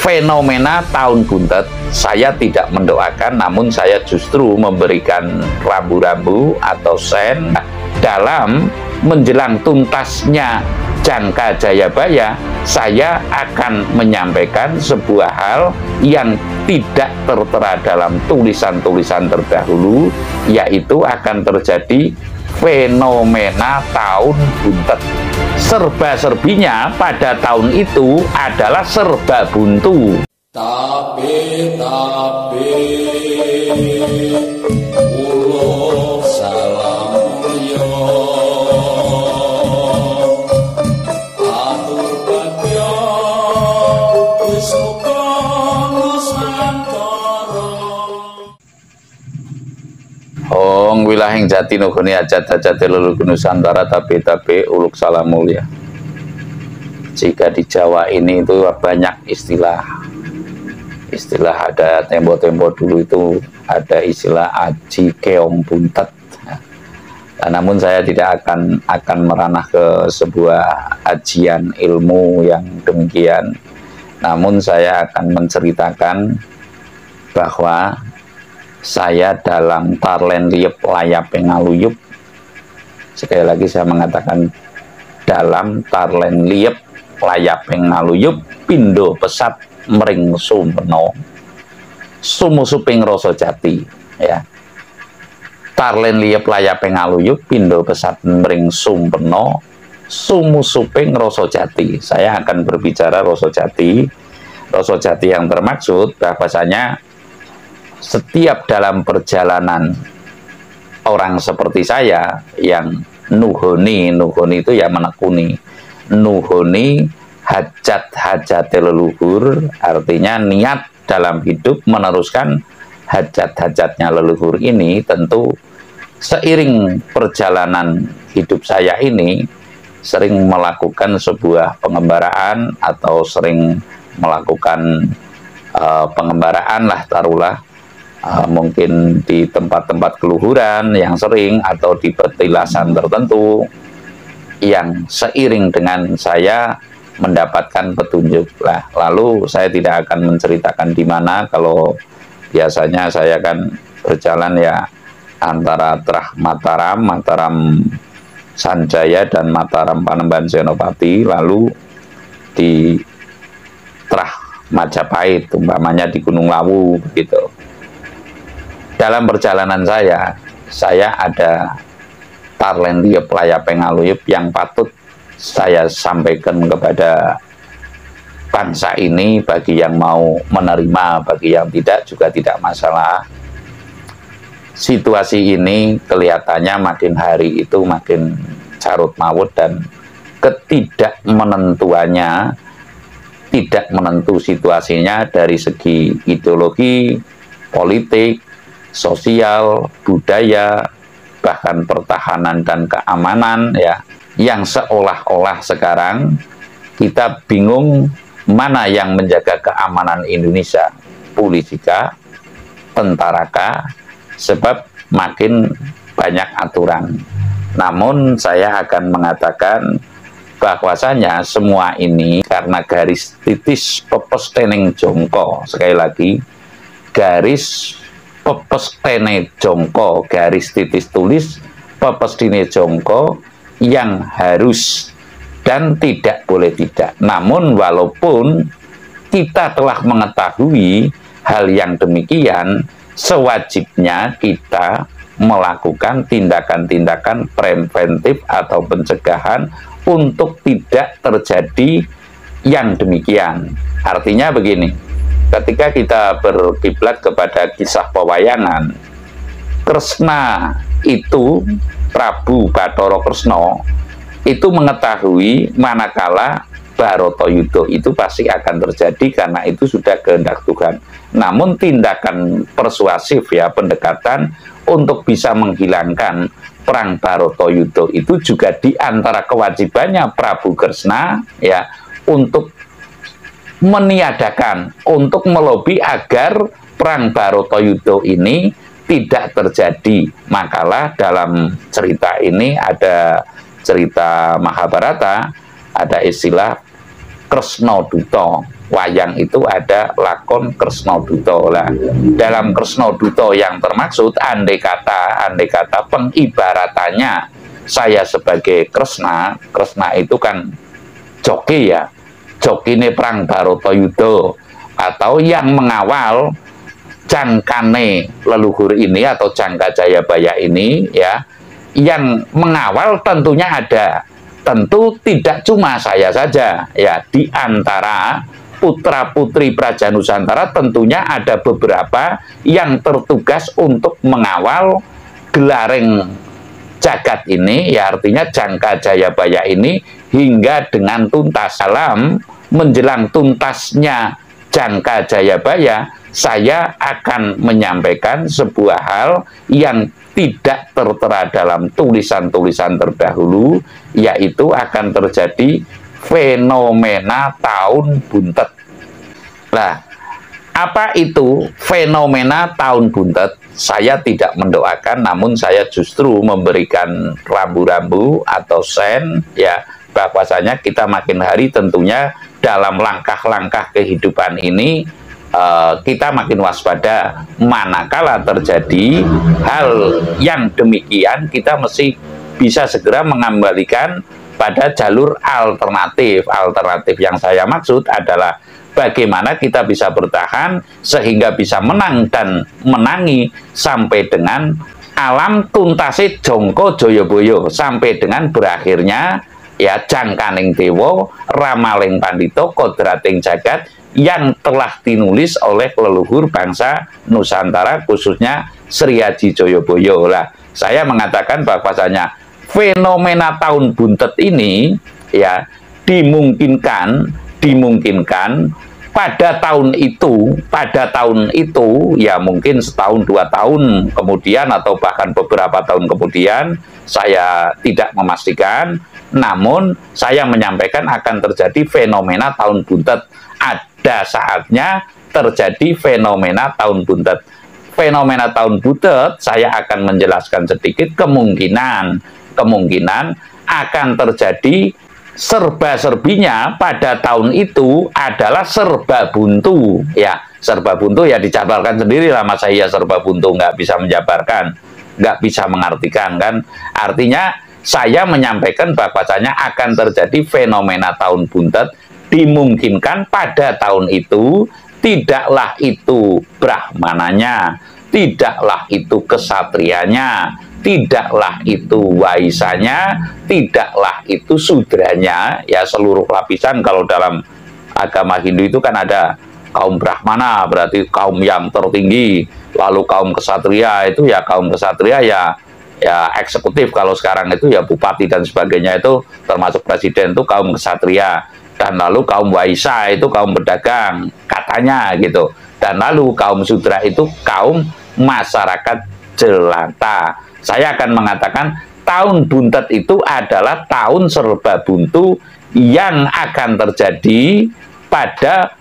fenomena tahun buntet saya tidak mendoakan, namun saya justru memberikan rambu-rambu atau sen dalam menjelang tuntasnya Jangka Jayabaya. Saya akan menyampaikan sebuah hal yang tidak tertera dalam tulisan-tulisan terdahulu, yaitu akan terjadi fenomena tahun buntet. Serba-serbinya pada tahun itu adalah serba buntu. Tapi ulo salam yo atur bagyo wis muga nusantara. Hong wilahing jati nugoni hajat-hajat leluhur Nusantara, tapi uluk salam mulia. Jika di Jawa ini itu banyak istilah ada tempo-tempo dulu itu ada istilah aji keong buntet. Nah, namun saya tidak akan meranah ke sebuah ajian ilmu yang demikian. Namun saya akan menceritakan bahwa saya dalam tarlen liep layap ngaluyup. Sekali lagi saya mengatakan dalam tarlen liep layap ngaluyup pindo pesat mering sumpeno sumusuping rasa jati, ya. Tarlen liep layap ngaluyup pindo pesat mering sumpeno sumusuping rasa jati. Saya akan berbicara rasa jati yang termaksud bahwasanya setiap dalam perjalanan orang seperti saya yang nuhoni itu ya menekuni, nuhoni hajat-hajat leluhur, artinya niat dalam hidup meneruskan hajat-hajatnya leluhur ini. Tentu seiring perjalanan hidup saya ini sering melakukan sebuah pengembaraan atau sering melakukan pengembaraan lah, taruhlah mungkin di tempat-tempat keluhuran yang sering atau di petilasan tertentu yang seiring dengan saya mendapatkan petunjuk lah. Lalu saya tidak akan menceritakan di mana, kalau biasanya saya kan berjalan ya antara Trah Mataram Sanjaya dan Mataram Panembahan Senopati, lalu di Trah Majapahit umpamanya di Gunung Lawu begitu. Dalam perjalanan saya ada tarlen liep layap ngaluyup yang patut saya sampaikan kepada bangsa ini, bagi yang mau menerima, bagi yang tidak juga tidak masalah. Situasi ini kelihatannya makin hari itu makin carut maut dan ketidakmenentuannya, tidak menentu situasinya dari segi ideologi, politik, sosial, budaya, bahkan pertahanan dan keamanan, ya, yang seolah-olah sekarang kita bingung mana yang menjaga keamanan Indonesia, politika, tentaraka, sebab makin banyak aturan. Namun saya akan mengatakan bahwasanya semua ini karena garis titis pepes teneng jongko, sekali lagi garis pepes teneng jongko, garis titis tulis pepes dine jongko, yang harus dan tidak boleh tidak. Namun walaupun kita telah mengetahui hal yang demikian, sewajibnya kita melakukan tindakan-tindakan preventif atau pencegahan untuk tidak terjadi yang demikian. Artinya begini, ketika kita berkiblat kepada kisah pewayangan, Kresna itu, Prabu Bathara Kresna itu mengetahui manakala Bharatayuddha itu pasti akan terjadi karena itu sudah kehendak Tuhan. Namun tindakan persuasif, ya, pendekatan untuk bisa menghilangkan perang Bharatayuddha itu juga di antara kewajibannya Prabu Kresna, ya, untuk meniadakan, untuk melobi agar perang Bharatayuddha ini tidak terjadi. Makalah dalam cerita ini ada cerita Mahabharata, ada istilah Kresna Duta. wayang itu ada lakon Kresna Duta. Lah, dalam Kresna Duta yang termaksud andai kata pengibaratannya saya sebagai Kresna itu kan joki ya, joki ini perang Baratayuda, atau yang mengawal jangkane leluhur ini atau Jangka Jayabaya ini ya, yang mengawal tentunya ada, tentu tidak cuma saya saja ya, di antara putra-putri Praja Nusantara tentunya ada beberapa yang tertugas untuk mengawal gelareng jagat ini ya, artinya Jangka Jayabaya ini hingga dengan tuntas. Salam menjelang tuntasnya Jangka Jayabaya, saya akan menyampaikan sebuah hal yang tidak tertera dalam tulisan-tulisan terdahulu, yaitu akan terjadi fenomena tahun buntet. Nah, apa itu fenomena tahun buntet? Saya tidak mendoakan, namun saya justru memberikan rambu-rambu atau sen ya, bahwasanya kita makin hari tentunya dalam langkah-langkah kehidupan ini kita makin waspada. Manakala terjadi hal yang demikian, kita mesti bisa segera mengembalikan pada jalur alternatif. Alternatif yang saya maksud adalah bagaimana kita bisa bertahan sehingga bisa menang dan menangi sampai dengan alam tuntasi Jongko Joyoboyo, sampai dengan berakhirnya ya Jangkaning Dewa Ramaling Pandito Kodrating Jagat yang telah dinulis oleh leluhur bangsa Nusantara, khususnya Sri Aji Joyoboyo. Lah, saya mengatakan bahwasanya fenomena tahun buntet ini ya dimungkinkan pada tahun itu ya, mungkin setahun 2 tahun kemudian atau bahkan beberapa tahun kemudian, saya tidak memastikan, namun saya menyampaikan akan terjadi fenomena tahun buntet. Ada saatnya terjadi fenomena tahun buntet. Fenomena tahun buntet saya akan menjelaskan sedikit. Kemungkinan akan terjadi serba-serbinya pada tahun itu adalah serba buntu ya. Serba buntu ya, dijabarkan sendiri lah Mas saya, serba buntu nggak bisa menjabarkan, nggak bisa mengartikan kan. Artinya saya menyampaikan bahwasanya akan terjadi fenomena tahun buntet. Dimungkinkan pada tahun itu tidaklah itu brahmananya, tidaklah itu kesatrianya, tidaklah itu waisanya, tidaklah itu sudranya ya, seluruh lapisan. Kalau dalam agama Hindu itu kan ada kaum brahmana, berarti kaum yang tertinggi, lalu kaum kesatria itu ya, kaum kesatria ya eksekutif, kalau sekarang itu ya bupati dan sebagainya, itu termasuk presiden itu kaum kesatria. Dan lalu kaum waisa itu kaum pedagang katanya gitu, dan lalu kaum sudra itu kaum masyarakat jelata. Saya akan mengatakan tahun buntet itu adalah tahun serba buntu yang akan terjadi pada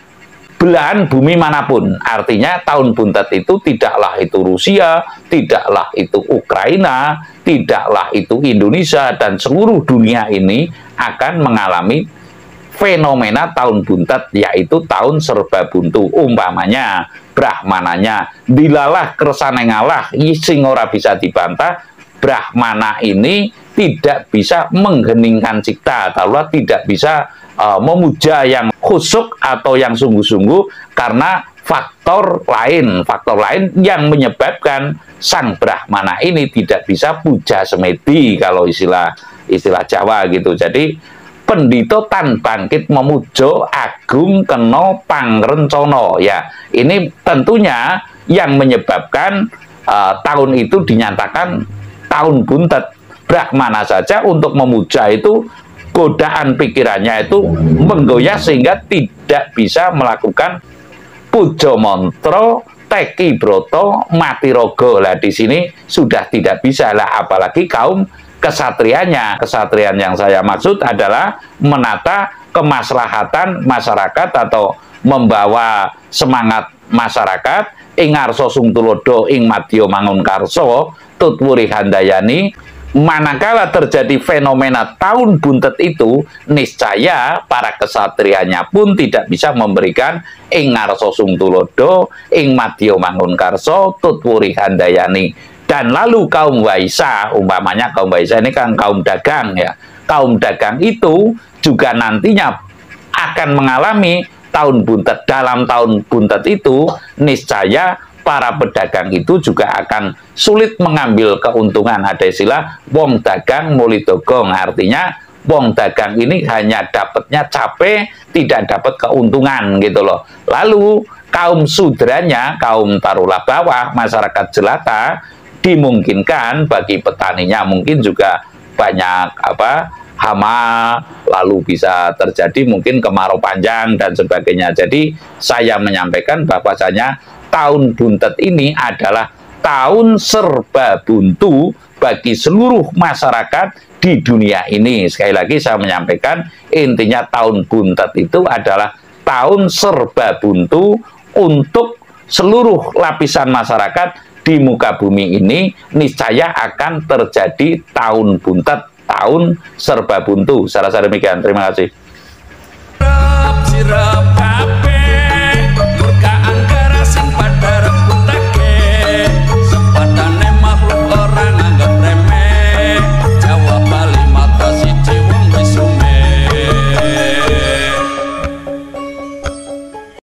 belahan bumi manapun. Artinya tahun buntet itu tidaklah itu Rusia, tidaklah itu Ukraina, tidaklah itu Indonesia, dan seluruh dunia ini akan mengalami fenomena tahun buntet, yaitu tahun serba buntu. Umpamanya brahmananya dilalah kersane ngalah, sing ora bisa dibantah. Brahmana ini tidak bisa mengheningkan cipta, atau tidak bisa memuja yang khusyuk atau yang sungguh-sungguh, karena faktor lain yang menyebabkan sang brahmana ini tidak bisa puja semedi, kalau istilah Jawa gitu. Jadi pendito tan bangkit memujo agung keno pangrencono ya, ini tentunya yang menyebabkan tahun itu dinyatakan tahun buntet. Brahmana saja untuk memuja itu godaan pikirannya itu menggoyah sehingga tidak bisa melakukan pujo montro teki broto mati rogo. Lah di sini sudah tidak bisa lah, apalagi kaum kesatrianya. Kesatrian yang saya maksud adalah menata kemaslahatan masyarakat atau membawa semangat masyarakat ing ngarsa sung tulodo ing madya mangun karso tutwuri handayani manakala terjadi fenomena tahun buntet itu, niscaya para kesatrianya pun tidak bisa memberikan ing ngarsa sung tulodo, ing madya mangunkarsa, tutwuri handayani. Dan lalu kaum Waisa, umpamanya kaum Waisa ini kan kaum dagang ya, kaum dagang itu juga nantinya akan mengalami tahun buntet. Dalam tahun buntet itu, niscaya para pedagang itu juga akan sulit mengambil keuntungan. Ada istilah wong dagang muli dogong, artinya wong dagang ini hanya dapatnya capek, tidak dapat keuntungan gitu loh. Lalu kaum sudranya, kaum taruhlah bawah, masyarakat jelata, dimungkinkan bagi petaninya mungkin juga banyak hama, lalu bisa terjadi mungkin kemarau panjang dan sebagainya. Jadi saya menyampaikan bahwasanya tahun buntet ini adalah tahun serba buntu bagi seluruh masyarakat di dunia ini. Sekali lagi saya menyampaikan, intinya tahun buntet itu adalah tahun serba buntu untuk seluruh lapisan masyarakat di muka bumi ini. Niscaya akan terjadi tahun buntet, tahun serba buntu. Saya rasa demikian. Terima kasih.